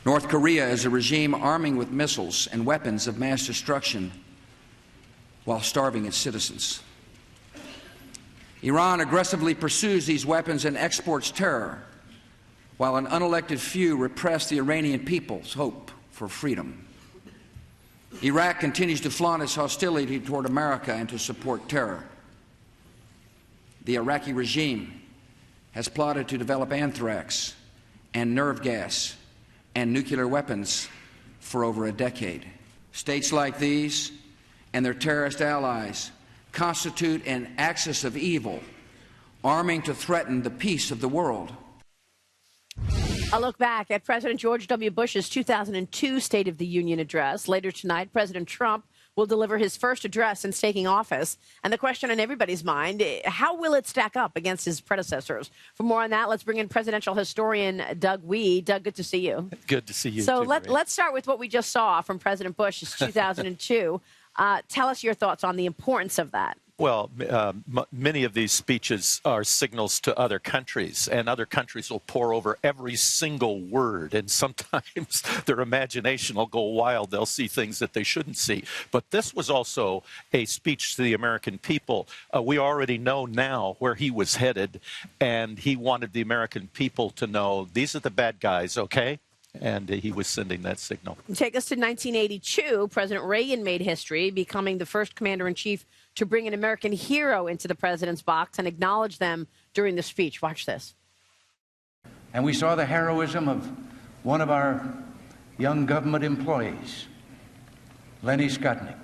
North Korea is a regime arming with missiles and weapons of mass destruction while starving its citizens. Iran aggressively pursues these weapons and exports terror, while an unelected few repress the Iranian people's hope for freedom. Iraq continues to flaunt its hostility toward America and to support terror. The Iraqi regime has plotted to develop anthrax and nerve gas and nuclear weapons for over a decade. States like these and their terrorist allies constitute an axis of evil, arming to threaten the peace of the world. A look back at President George W. Bush's 2002 State of the Union address. Later tonight, President Trump will deliver his first address since taking office. And the question on everybody's mind, how will it stack up against his predecessors? For more on that, let's bring in presidential historian Doug Wead. Doug, good to see you. Good to see you, So too, let's start with what we just saw from President Bush's 2002. Tell us your thoughts on the importance of that. Well, many of these speeches are signals to other countries, and other countries will pore over every single word, and sometimes their imagination will go wild. They'll see things that they shouldn't see. But this was also a speech to the American people. We already know now where he was headed, and he wanted the American people to know, these are the bad guys, okay? And he was sending that signal. Take us to 1982. President Reagan made history, becoming the first commander-in-chief to bring an American hero into the president's box and acknowledge them during the speech. Watch this. And we saw the heroism of one of our young government employees, Lenny Skutnik,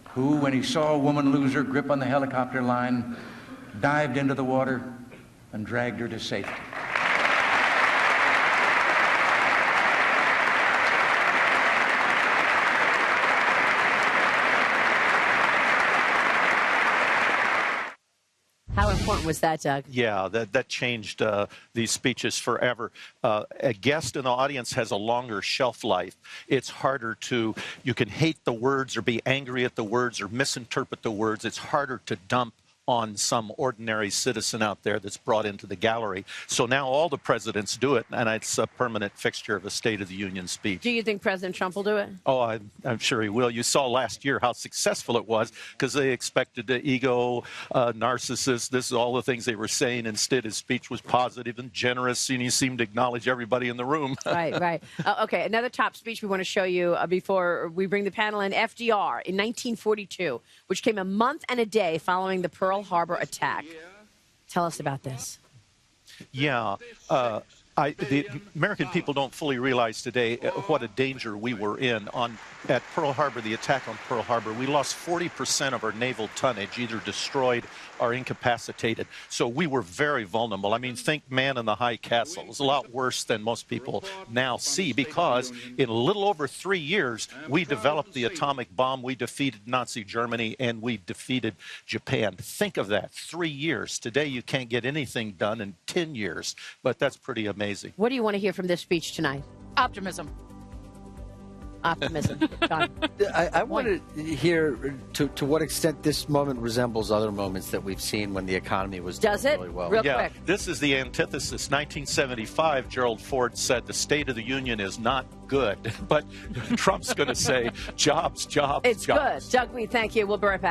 who, when he saw a woman lose her grip on the helicopter line, dived into the water and dragged her to safety. How important was that, Doug? Yeah, that changed these speeches forever. A guest in the audience has a longer shelf life. It's harder to, you can hate the words or be angry at the words or misinterpret the words. It's harder to dump on some ordinary citizen out there that's brought into the gallery. So now all the presidents do it, and it's a permanent fixture of a State of the Union speech. Do you think President Trump will do it? Oh, I'm sure he will. You saw last year how successful it was because they expected the ego, narcissist, this is all the things they were saying. Instead, his speech was positive and generous, and he seemed to acknowledge everybody in the room. Right. Okay, another top speech we want to show you before we bring the panel in. FDR in 1942, which came a month and a day following the Pearl Harbor attack. Tell us about this. Yeah. The American people don't fully realize today what a danger we were in. At Pearl Harbor, the attack on Pearl Harbor, we lost 40% of our naval tonnage, either destroyed or incapacitated. So we were very vulnerable. I mean, think Man in the High Castle. It was a lot worse than most people now see because in a little over 3 years, we developed the atomic bomb, we defeated Nazi Germany, and we defeated Japan. Think of that, 3 years. Today, you can't get anything done in 10 years, but that's pretty amazing. What do you want to hear from this speech tonight? Optimism. Optimism. John. I want to hear to what extent this moment resembles other moments that we've seen when the economy was doing really well. Real quick. This is the antithesis. 1975, Gerald Ford said the State of the Union is not good, but Trump's going to say jobs, jobs, It's jobs. good. Doug Wead, thank you. We'll be right back.